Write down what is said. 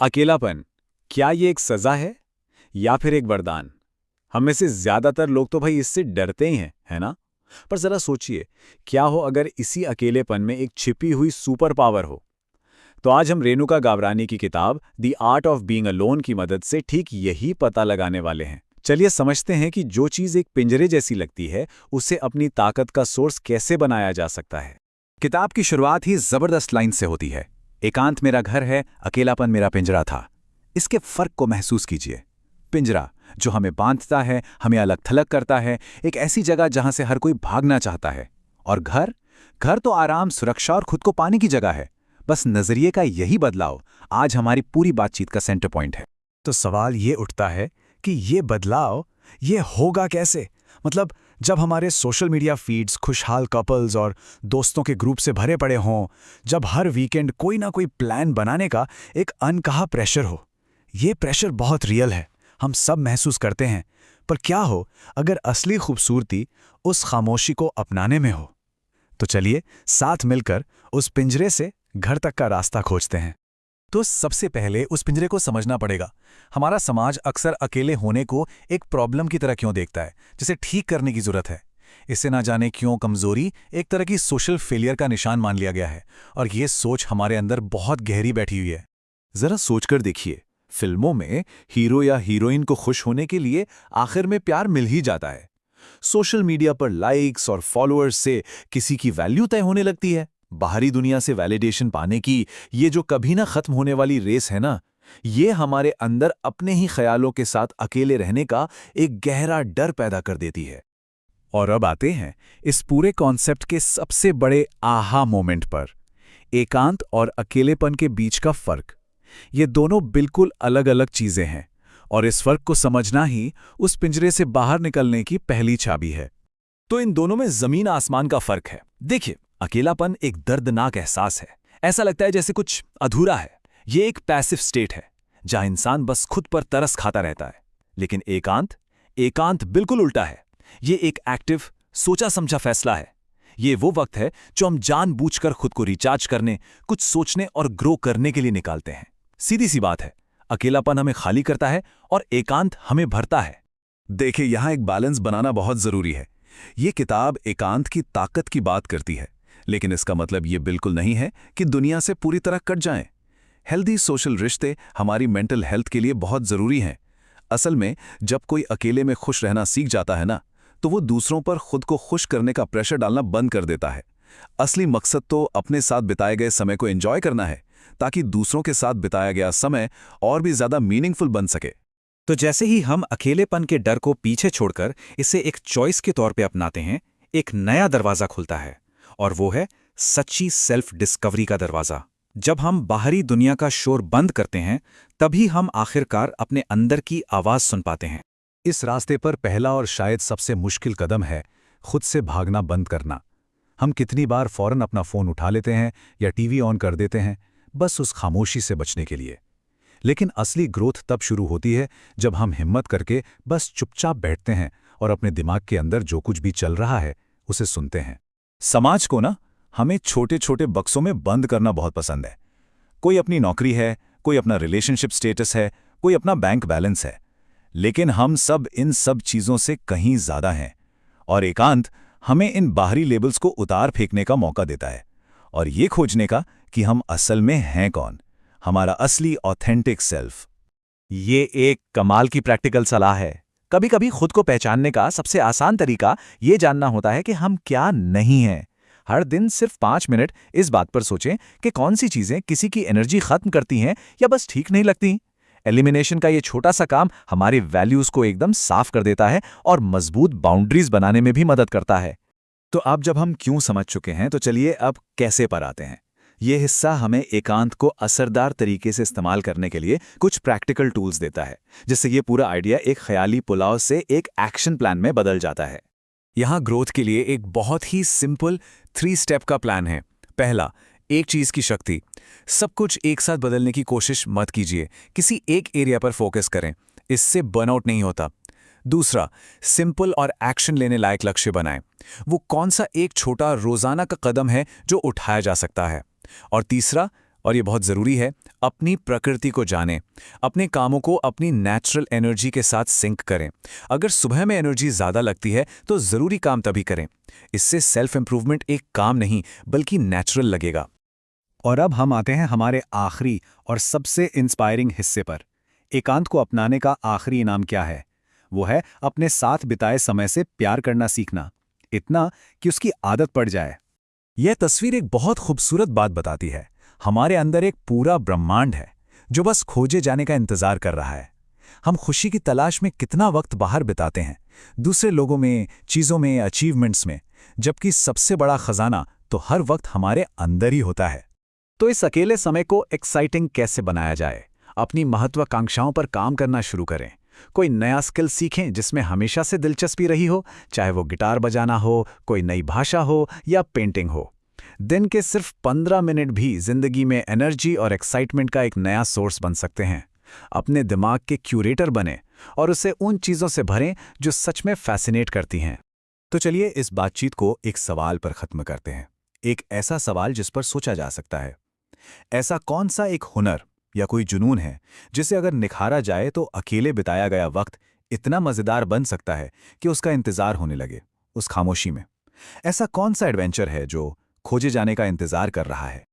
अकेलापन, क्या ये एक सजा है या फिर एक वरदान? हम में से ज्यादातर लोग तो भाई इससे डरते ही हैं, है ना? पर जरा सोचिए, क्या हो अगर इसी अकेलेपन में एक छिपी हुई सुपर पावर हो? तो आज हम रेणुका गावरानी की किताब the art of being alone की मदद से ठीक यही पता लगाने वाले हैं। चलिए समझते हैं कि जो चीज एक पिंजरे जैसी लगती है, उसे अपनी ताकत का सोर्स कैसे बनाया जा सकता है। किताब की शुरुआत ही जबरदस्त लाइन से होती है। एकांत मेरा घर है, अकेलापन मेरा पिंजरा था। इसके फर्क को महसूस कीजिए। पिंजरा जो हमें बांधता है, हमें अलग थलग करता है, एक ऐसी जगह जहां से हर कोई भागना चाहता है। और घर घर तो आराम, सुरक्षा और खुद को पाने की जगह है। बस नजरिए का यही बदलाव आज हमारी पूरी बातचीत का सेंटर पॉइंट है। तो सवाल ये उठता है कि ये बदलाव ये होगा कैसे? मतलब जब हमारे सोशल मीडिया फीड्स खुशहाल कपल्स और दोस्तों के ग्रुप से भरे पड़े हों, जब हर वीकेंड कोई ना कोई प्लान बनाने का एक अनकहा प्रेशर हो। ये प्रेशर बहुत रियल है, हम सब महसूस करते हैं। पर क्या हो अगर असली खूबसूरती उस खामोशी को अपनाने में हो? तो चलिए साथ मिलकर उस पिंजरे से घर तक का रास्ता खोजते हैं। तो सबसे पहले उस पिंजरे को समझना पड़ेगा। हमारा समाज अक्सर अकेले होने को एक प्रॉब्लम की तरह क्यों देखता है, जिसे ठीक करने की जरूरत है। इससे ना जाने क्यों कमजोरी एक तरह की सोशल फेलियर का निशान मान लिया गया है, और ये सोच हमारे अंदर बहुत गहरी बैठी हुई है। जरा सोचकर देखिए, फिल्मों में हीरो या हीरोइन को खुश होने के लिए आखिर में प्यार मिल ही जाता है। सोशल मीडिया पर लाइक्स और फॉलोअर्स से किसी की वैल्यू तय होने लगती है। बाहरी दुनिया से वैलिडेशन पाने की ये जो कभी ना खत्म होने वाली रेस है ना, ये हमारे अंदर अपने ही ख्यालों के साथ अकेले रहने का एक गहरा डर पैदा कर देती है। और अब आते हैं इस पूरे कॉन्सेप्ट के सबसे बड़े आहा मोमेंट पर, एकांत और अकेलेपन के बीच का फर्क। ये दोनों बिल्कुल अलग अलग चीजें हैं, और इस फर्क को समझना ही उस पिंजरे से बाहर निकलने की पहली चाबी है। तो इन दोनों में जमीन आसमान का फर्क है। देखिए, अकेलापन एक दर्दनाक एहसास है। ऐसा लगता है जैसे कुछ अधूरा है। ये एक पैसिव स्टेट है जहां इंसान बस खुद पर तरस खाता रहता है। लेकिन एकांत बिल्कुल उल्टा है। ये एक एक्टिव, सोचा समझा फैसला है। ये वो वक्त है जो हम जानबूझकर खुद को रिचार्ज करने, कुछ सोचने और ग्रो करने के लिए निकालते हैं। सीधी सी बात है, अकेलापन हमें खाली करता है और एकांत हमें भरता है। देखिए, यहां एक बैलेंस बनाना बहुत जरूरी है। ये किताब एकांत की ताकत की बात करती है, लेकिन इसका मतलब ये बिल्कुल नहीं है कि दुनिया से पूरी तरह कट जाएं। हेल्दी सोशल रिश्ते हमारी मेंटल हेल्थ के लिए बहुत जरूरी हैं। असल में जब कोई अकेले में खुश रहना सीख जाता है ना, तो वो दूसरों पर खुद को खुश करने का प्रेशर डालना बंद कर देता है। असली मकसद तो अपने साथ बिताए गए समय को एंजॉय करना है, ताकि दूसरों के साथ बिताया गया समय और भी ज्यादा मीनिंगफुल बन सके। तो जैसे ही हम अकेलेपन के डर को पीछे छोड़कर इसे एक चॉइस के तौर पे अपनाते हैं, एक नया दरवाजा खुलता है, और वो है सच्ची सेल्फ डिस्कवरी का दरवाजा। जब हम बाहरी दुनिया का शोर बंद करते हैं, तभी हम आखिरकार अपने अंदर की आवाज सुन पाते हैं। इस रास्ते पर पहला और शायद सबसे मुश्किल कदम है खुद से भागना बंद करना। हम कितनी बार फौरन अपना फोन उठा लेते हैं या टीवी ऑन कर देते हैं, बस उस खामोशी से बचने के लिए। लेकिन असली ग्रोथ तब शुरू होती है जब हम हिम्मत करके बस चुपचाप बैठते हैं और अपने दिमाग के अंदर जो कुछ भी चल रहा है उसे सुनते हैं। समाज को ना हमें छोटे छोटे बक्सों में बंद करना बहुत पसंद है। कोई अपनी नौकरी है, कोई अपना रिलेशनशिप स्टेटस है, कोई अपना बैंक बैलेंस है। लेकिन हम सब इन सब चीजों से कहीं ज्यादा हैं, और एकांत हमें इन बाहरी लेबल्स को उतार फेंकने का मौका देता है, और ये खोजने का कि हम असल में हैं कौन, हमारा असली ऑथेंटिक सेल्फ। ये एक कमाल की प्रैक्टिकल सलाह है। कभी कभी खुद को पहचानने का सबसे आसान तरीका ये जानना होता है कि हम क्या नहीं हैं। हर दिन सिर्फ 5 मिनट इस बात पर सोचें कि कौन सी चीजें किसी की एनर्जी खत्म करती हैं या बस ठीक नहीं लगती। एलिमिनेशन का ये छोटा सा काम हमारी वैल्यूज को एकदम साफ कर देता है और मजबूत बाउंड्रीज बनाने में भी मदद करता है। तो अब जब हम क्यों समझ चुके हैं, तो चलिए अब कैसे पर आते हैं। ये हिस्सा हमें एकांत को असरदार तरीके से इस्तेमाल करने के लिए कुछ प्रैक्टिकल टूल्स देता है, जिससे ये पूरा आइडिया एक ख्याली पुलाव से एक एक्शन प्लान में बदल जाता है। यहाँ ग्रोथ के लिए एक बहुत ही सिंपल 3 स्टेप का प्लान है। पहला, एक चीज की शक्ति। सब कुछ एक साथ बदलने की कोशिश मत कीजिए, किसी एक एरिया पर फोकस करें, इससे बर्नआउट नहीं होता। दूसरा, सिंपल और एक्शन लेने लायक लक्ष्य बनाएं। वो कौन सा एक छोटा रोजाना का कदम है जो उठाया जा सकता है। और तीसरा, और ये बहुत ज़रूरी है, अपनी प्रकृति को जानें, अपने कामों को अपनी नेचुरल एनर्जी के साथ सिंक करें। अगर सुबह में एनर्जी ज़्यादा लगती है तो ज़रूरी काम तभी करें। इससे सेल्फ इम्प्रूवमेंट एक काम नहीं बल्कि नेचुरल लगेगा। और अब हम आते हैं हमारे आखिरी और सबसे इंस्पायरिंग हिस्से पर। एकांत को अपनाने का आखिरी इनाम क्या है? वो है अपने साथ बिताए समय से प्यार करना सीखना, इतना कि उसकी आदत पड़ जाए। यह तस्वीर एक बहुत खूबसूरत बात बताती है। हमारे अंदर एक पूरा ब्रह्मांड है जो बस खोजे जाने का इंतजार कर रहा है। हम खुशी की तलाश में कितना वक्त बाहर बिताते हैं, दूसरे लोगों में, चीज़ों में, अचीवमेंट्स में, जबकि सबसे बड़ा खजाना तो हर वक्त हमारे अंदर ही होता है। तो इस अकेले समय को एक्साइटिंग कैसे बनाया जाए? अपनी महत्वाकांक्षाओं पर काम करना शुरू करें। कोई नया स्किल सीखें जिसमें हमेशा से दिलचस्पी रही हो, चाहे वो गिटार बजाना हो, कोई नई भाषा हो या पेंटिंग हो। दिन के सिर्फ 15 मिनट भी जिंदगी में एनर्जी और एक्साइटमेंट का एक नया सोर्स बन सकते हैं। अपने दिमाग के क्यूरेटर बने और उसे उन चीज़ों से भरें जो सच में फैसिनेट करती हैं। तो चलिए इस बातचीत को एक सवाल पर खत्म करते हैं। एक ऐसा सवाल जिस पर सोचा जा सकता है। ऐसा कौन सा एक हुनर या कोई जुनून है जिसे अगर निखारा जाए तो अकेले बिताया गया वक्त इतना मजेदार बन सकता है कि उसका इंतजार होने लगे उस खामोशी में? ऐसा कौन सा एडवेंचर है जो खोजे जाने का इंतजार कर रहा है?